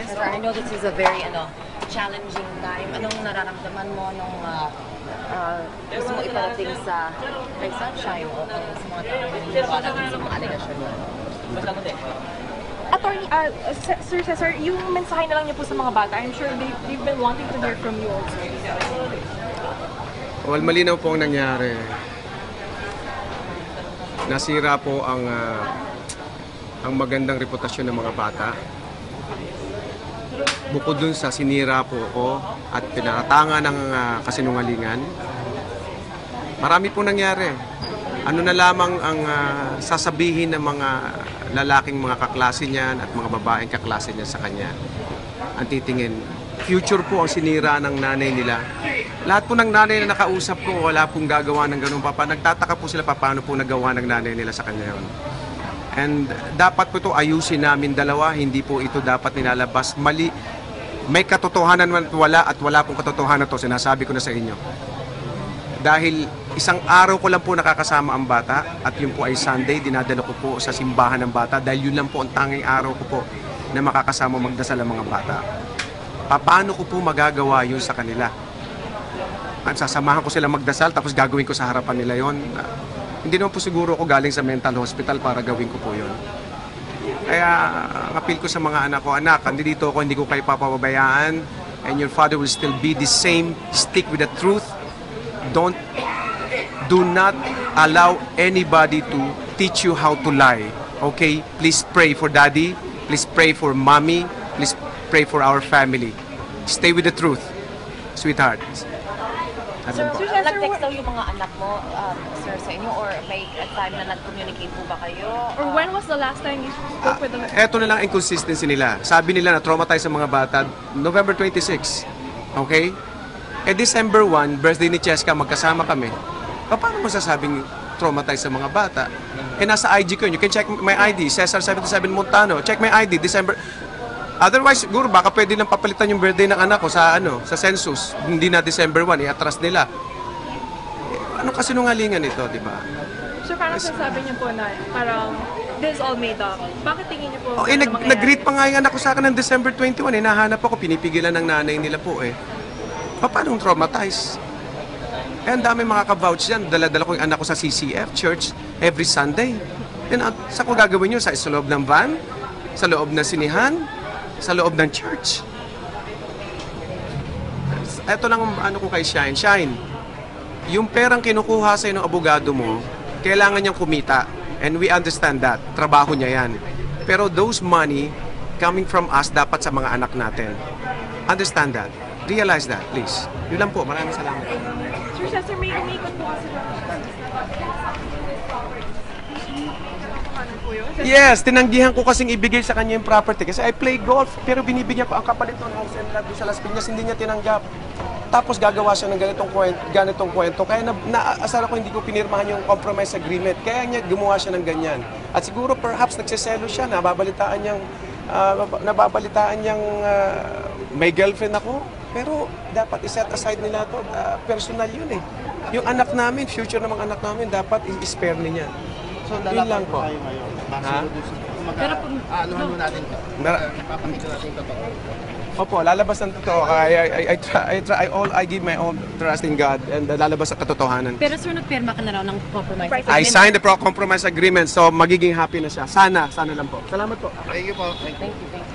Sir, I know this is a very challenging time. Anong nararamdaman mo nung gusto mo iparating sa kay Sunshine o sa mga tao na naniniwala sa mga alegasyon mo? Attorney, Sir Cesar, yung mensahe na lang niyo po sa mga bata, I'm sure they've been wanting to hear from you also. Well, malinaw po ang nangyari. Nasira po ang magandang reputasyon ng mga bata. Bukod dun sa sinira po ko at pinakatangan ng kasinungalingan, marami po nangyari. Ano na lamang ang sasabihin ng mga lalaking mga kaklase niyan at mga babaeng kaklase niya sa kanya. Ang titingin, future po ang sinira ng nanay nila. Lahat po ng nanay na nakausap ko, wala pong gagawa ng ganun papa. Nagtataka po sila paano po nagawa ng nanay nila sa kanya yun. And dapat po ito ayusin namin dalawa, hindi po ito dapat nilalabas. Mali, may katotohanan man at wala pong katotohanan to, sinasabi ko na sa inyo. Dahil isang araw ko lang po nakakasama ang bata at yun po ay Sunday, dinadala ko po sa simbahan ng bata dahil yun lang po ang tanging araw ko po na makakasama magdasal ang mga bata. Paano ko po magagawa yun sa kanila? At sasamahan ko sila magdasal tapos gagawin ko sa harapan nila yon. Hindi naman po siguro ako galing sa mental hospital para gawin ko po yun. Kaya appeal ko sa mga anak ko, anak, dito ako, hindi ko kayo papabayaan and your father will still be the same. Stick with the truth. Do not allow anybody to teach you how to lie. Okay? Please pray for daddy. Please pray for mommy. Please pray for our family. Stay with the truth, sweetheart. Sir, nag-text daw yung mga anak mo, sir, sa inyo, or may time na nag-communicate po ba kayo? Or when was the last time you spoke with them? Eto na lang inconsistency nila. Sabi nila na traumatize sa mga bata November 26. Okay? December 1, birthday ni Cheska, magkasama kami. Paano mo sasabing traumatized sa mga bata? Nasa IG ko yun. You can check my ID, Cesar 77 Montano. Check my ID, December. Otherwise, siguro baka pwede nang papalitan yung birthday ng anak ko sa sa census. Hindi na December 1, i-atras nila. Ano kasi nungalingan ito, di ba? So parang sasabi niyo po na parang this is all made up. Bakit tingin niyo po? Nag-greet pa nga yung anak ko sa akin ng December 21. Nahanap ako, pinipigilan ng nanay nila po Paano traumatized? Ang dami makaka-vouch yan. Dala-dala ko yung anak ko sa CCF Church every Sunday. Sa ko gagawin nyo? Sa loob ng van? Sa loob ng sinihan? Sa loob ng church? Ito lang ang ko kay Shine. Shine, yung perang kinukuha sa'yo ng abogado mo, kailangan niyang kumita. And we understand that. Trabaho niya yan. Pero those money coming from us dapat sa mga anak natin. Understand that. Realize that, please. Yun lang po. Maraming salamat. Sir Cesar, may umikot po kasi Yes, tinanggihan ko kasing ibigay sa kanya yung property kasi I play golf pero binibigyan ko ang kapalit ng house and lot sa Las Piñas, hindi niya tinanggap. Tapos gagawa siya ng ganitong kwento. Kaya naasar ako hindi ko pinirmahan yung compromise agreement. Kaya niya gumawa siya ng ganyan. At siguro perhaps nagseselo siya, nababalitaan niyang may girlfriend ako. Pero dapat i-set aside nila to, personal yun Yung anak namin, future ng mga anak namin, dapat i-spare niya. So, yun lang po. Ha? Pero anuhan mo natin ito. Papakita natin ito. Opo, lalabas ng totoo. I give my own trust in God and lalabas ang katotohanan. Pero sir, nagpirma ka na raw ng compromise I signed the compromise agreement so magiging happy na siya. Sana lang po. Salamat po. Thank you po. Thank you.